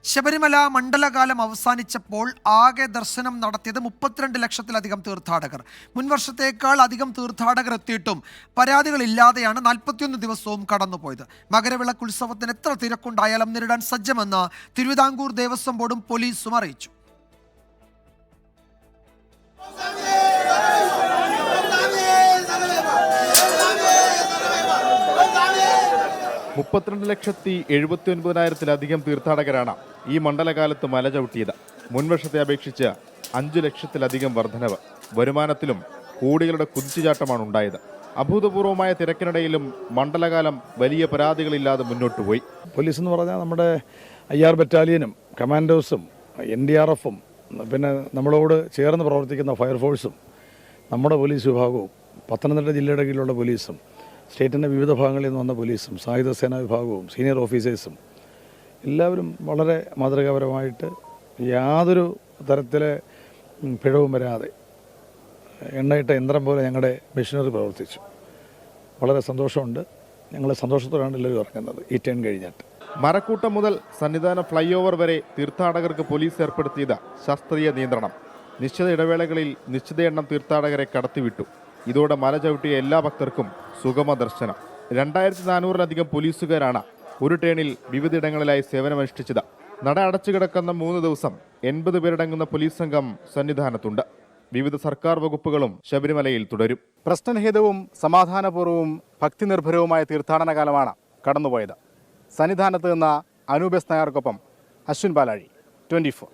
ശബരിമല മണ്ഡലകാലം അവസാനിച്ചപ്പോൾ ആകെ ദർശനം നടത്തിയത് 32 ലക്ഷത്തിലധികം തീർത്ഥാടകർ. മുൻവർഷത്തേക്കാൾ അധികം തീർത്ഥാടകർ എത്തിയിട്ടും പരാതികളില്ലാതെയാണ് 41 ദിവസവും കടന്നുപോയത്. മകരവിളക്ക് ഉത്സവത്തിന് എത്ര തിരക്കുണ്ടായാലും നേരിടാൻ സജ്ജമെന്ന് തിരുവിതാംകൂർ ദേവസ്വം ബോർഡും പോലീസും അറിയിച്ചു. (32,79,000) തീർത്ഥാടകരാണ് ഈ മണ്ഡലകാലത്ത് മല ചവിട്ടിയത്. മുൻവർഷത്തെ അപേക്ഷിച്ച് 5 ലക്ഷത്തിലധികം വർധനവ്. വരുമാനത്തിലും കോടികളുടെ കുതിച്ചുചാട്ടമാണ് ഉണ്ടായത്. അഭൂതപൂർവമായ തിരക്കിനിടയിലും മണ്ഡലകാലം വലിയ പരാതികളില്ലാതെ മുന്നോട്ട് പോയി. പോലീസ് എന്ന് പറഞ്ഞാൽ നമ്മുടെ IR ബറ്റാലിയനും കമാൻഡോസും NDRFും പിന്നെ നമ്മളോട് ചേർന്ന് പ്രവർത്തിക്കുന്ന ഫയർഫോഴ്സും നമ്മുടെ പോലീസ് വിഭാഗവും പത്തനംതിട്ട ജില്ലയുടെ കീഴിലുള്ള പോലീസും സ്റ്റേറ്റിൻ്റെ വിവിധ ഭാഗങ്ങളിൽ നിന്ന് വന്ന പോലീസും സായുധ സേനാ വിഭാഗവും സീനിയർ ഓഫീസേഴ്സും എല്ലാവരും വളരെ മാതൃകാപരമായിട്ട് യാതൊരു തരത്തിലെ പിഴവും വരാതെ എണ്ണയിട്ട യന്ത്രം പോലെ ഞങ്ങളുടെ മെഷീനറി പ്രവർത്തിച്ചു. വളരെ സന്തോഷമുണ്ട്. ഞങ്ങൾ സന്തോഷത്തോടെയാണ് എല്ലാവരും ഇറങ്ങുന്നത് ഈ ടേൺ കഴിഞ്ഞിട്ട്. മരക്കൂട്ടം മുതൽ സന്നിധാന ഫ്ലൈ ഓവർ വരെ തീർത്ഥാടകർക്ക് പോലീസ് ഏർപ്പെടുത്തിയത് ശാസ്ത്രീയ നിയന്ത്രണം. നിശ്ചിത ഇടവേളകളിൽ നിശ്ചിത എണ്ണം തീർത്ഥാടകരെ കടത്തിവിട്ടു. ഇതോടെ മല ചവിട്ടിയ എല്ലാ ഭക്തർക്കും സുഗമ ദർശനം. 2400-ലധികം പോലീസുകാരാണ് ഒരു ടേണിൽ വിവിധയിടങ്ങളിലായി സേവനമനുഷ്ഠിച്ചത്. നട അടച്ചു കിടക്കുന്ന 3 ദിവസം 80 പേരടങ്ങുന്ന പോലീസ് സംഘം സന്നിധാനത്തുണ്ട്. വിവിധ സർക്കാർ വകുപ്പുകളും ശബരിമലയിൽ തുടരും. പ്രശ്നരഹിതവും സമാധാനപൂർവ്വവും ഭക്തിനിർഭരവുമായ തീർത്ഥാടന കാലമാണ് കടന്നുപോയത്. സന്നിധാനത്ത് നിന്ന് അനൂപ് എസ് നായർക്കൊപ്പം അശ്വിൻ പാലാഴി, 24.